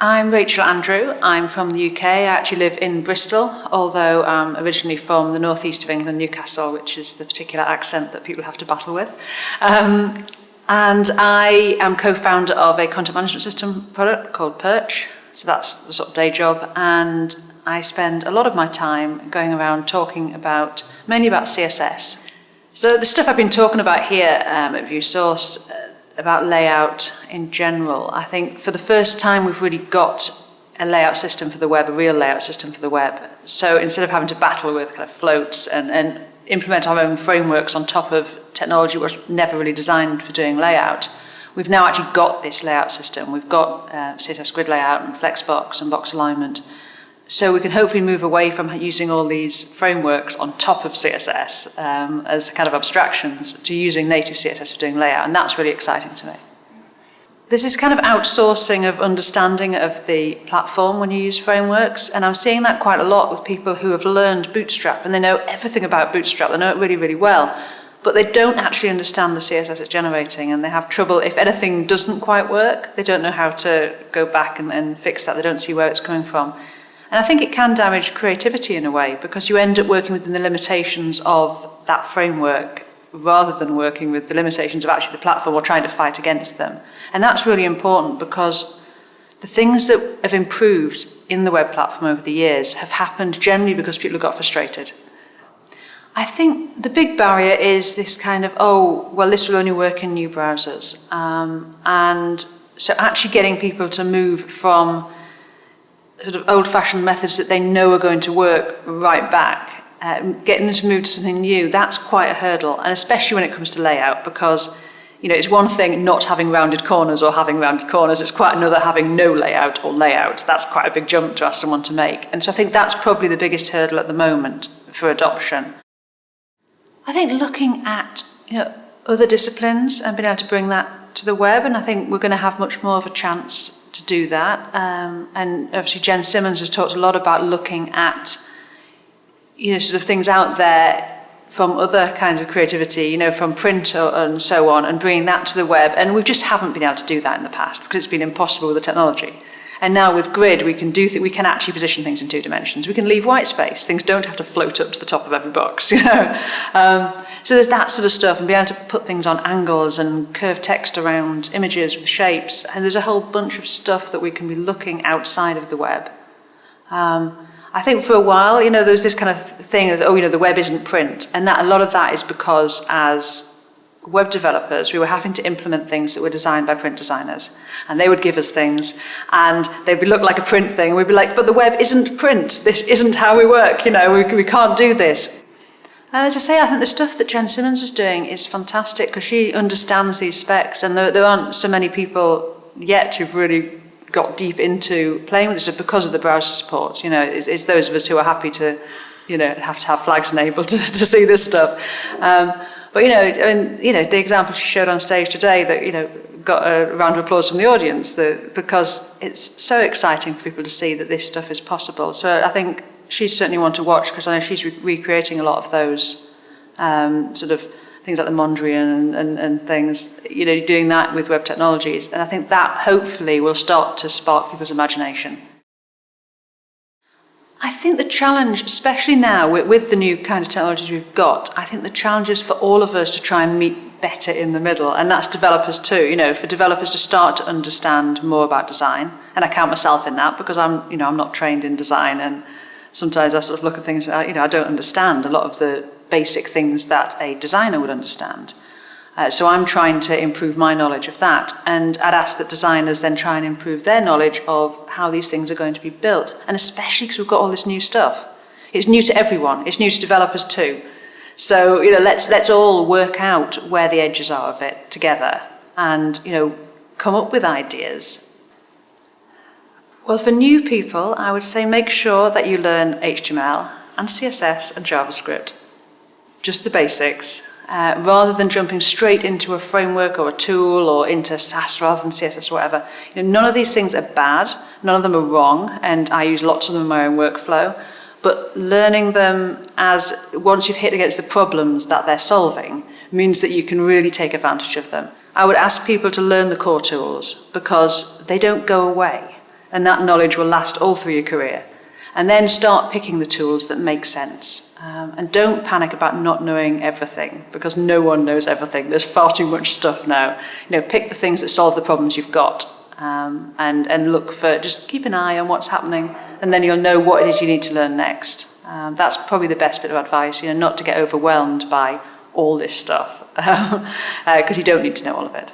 I'm Rachel Andrew. I'm from the UK. I actually live in Bristol, although I'm originally from the northeast of England, Newcastle, which is the particular accent that people have to battle with. And I am co-founder of a content management system product called Perch. So that's the sort of day job. And I spend a lot of my time going around talking mainly about CSS. So the stuff I've been talking about here at ViewSource, about layout in general, I think for the first time we've really got a layout system for the web, a real layout system for the web. So instead of having to battle with kind of floats and implement our own frameworks on top of technology which was never really designed for doing layout, we've now actually got this layout system. We've got CSS grid layout and flexbox and box alignment. So we can hopefully move away from using all these frameworks on top of CSS as kind of abstractions to using native CSS for doing layout, and that's really exciting to me. There's this kind of outsourcing of understanding of the platform when you use frameworks, and I'm seeing that quite a lot with people who have learned Bootstrap, and they know everything about Bootstrap, they know it really, really well, but they don't actually understand the CSS it's generating, and they have trouble, if anything doesn't quite work, they don't know how to go back and fix that, they don't see where it's coming from. And I think it can damage creativity in a way, because you end up working within the limitations of that framework rather than working with the limitations of actually the platform or trying to fight against them. And that's really important, because the things that have improved in the web platform over the years have happened generally because people have got frustrated. I think the big barrier is this kind of, this will only work in new browsers. And so actually getting people to move from sort of old-fashioned methods that they know are going to work right back, getting them to move to something new, that's quite a hurdle, and especially when it comes to layout, because it's one thing not having rounded corners or having rounded corners, it's quite another having no layout or layout. That's quite a big jump to ask someone to make. And so I think that's probably the biggest hurdle at the moment for adoption. I think looking at other disciplines and being able to bring that to the web, and I think we're going to have much more of a chance to do that. And obviously Jen Simmons has talked a lot about looking at sort of things out there from other kinds of creativity, from print and so on, and bringing that to the web. And we just haven't been able to do that in the past because it's been impossible with the technology. And now with Grid, we can we can actually position things in 2 dimensions. We can leave white space. Things don't have to float up to the top of every box, So there's that sort of stuff, and be able to put things on angles and curve text around images with shapes. And there's a whole bunch of stuff that we can be looking outside of the web. I think for a while, there was this kind of thing of, the web isn't print. And that a lot of that is because as web developers, we were having to implement things that were designed by print designers. And they would give us things, and they'd look like a print thing. We'd be like, but the web isn't print. This isn't how we work. We can't do this. As I say, I think the stuff that Jen Simmons is doing is fantastic, because she understands these specs, and there aren't so many people yet who've really got deep into playing with this stuff because of the browser support. It's those of us who are happy to, have to have flags enabled to see this stuff. But the example she showed on stage today that got a round of applause from the audience, because it's so exciting for people to see that this stuff is possible. So I think she's certainly one to watch, because I know she's recreating a lot of those sort of things like the Mondrian and things, doing that with web technologies. And I think that hopefully will start to spark people's imagination. I think the challenge, especially now with the new kind of technologies we've got, I think the challenge is for all of us to try and meet better in the middle, and that's developers too. For developers to start to understand more about design, and I count myself in that, because I'm not trained in design, and sometimes I sort of look at things, I don't understand a lot of the basic things that a designer would understand. So I'm trying to improve my knowledge of that, and I'd ask that designers then try and improve their knowledge of how these things are going to be built, and especially because we've got all this new stuff. It's new to everyone. It's new to developers too. So let's all work out where the edges are of it together, and come up with ideas. Well, for new people, I would say make sure that you learn HTML and CSS and JavaScript, just the basics. Rather than jumping straight into a framework or a tool or into SAS rather than CSS or whatever. None of these things are bad, none of them are wrong, and I use lots of them in my own workflow, but learning them once you've hit against the problems that they're solving means that you can really take advantage of them. I would ask people to learn the core tools, because they don't go away. and that knowledge will last all through your career. And then start picking the tools that make sense. And don't panic about not knowing everything, because no one knows everything. There's far too much stuff now. Pick the things that solve the problems you've got, and look for, just keep an eye on what's happening, and then you'll know what it is you need to learn next. That's probably the best bit of advice, not to get overwhelmed by all this stuff, because you don't need to know all of it.